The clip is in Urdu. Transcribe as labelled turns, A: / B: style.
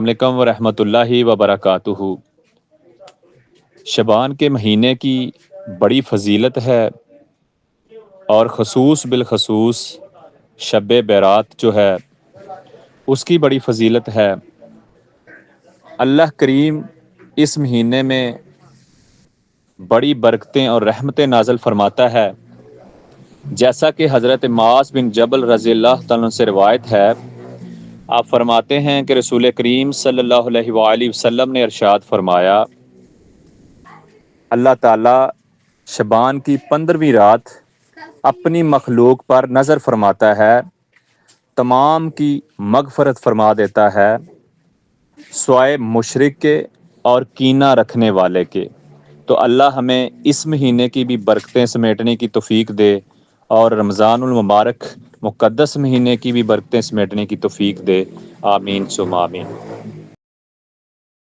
A: علیکم ورحمۃ اللہ وبرکاتہ۔ شبان کے مہینے کی بڑی فضیلت ہے، اور خصوص بالخصوص شب برات جو ہے اس کی بڑی فضیلت ہے۔ اللہ کریم اس مہینے میں بڑی برکتیں اور رحمتیں نازل فرماتا ہے، جیسا کہ حضرت معاذ بن جبل رضی اللہ تعالیٰ عنہ سے روایت ہے۔ آپ فرماتے ہیں کہ رسول کریم صلی اللہ علیہ وآلہ وسلم نے ارشاد فرمایا، اللہ تعالیٰ شبان کی 15ویں رات اپنی مخلوق پر نظر فرماتا ہے، تمام کی مغفرت فرما دیتا ہے، سوائے مشرک کے اور کینہ رکھنے والے کے۔ تو اللہ ہمیں اس مہینے کی بھی برکتیں سمیٹنے کی توفیق دے، اور رمضان المبارک مقدس مہینے کی بھی برکتیں سمیٹنے کی توفیق دے، آمین ثم آمین۔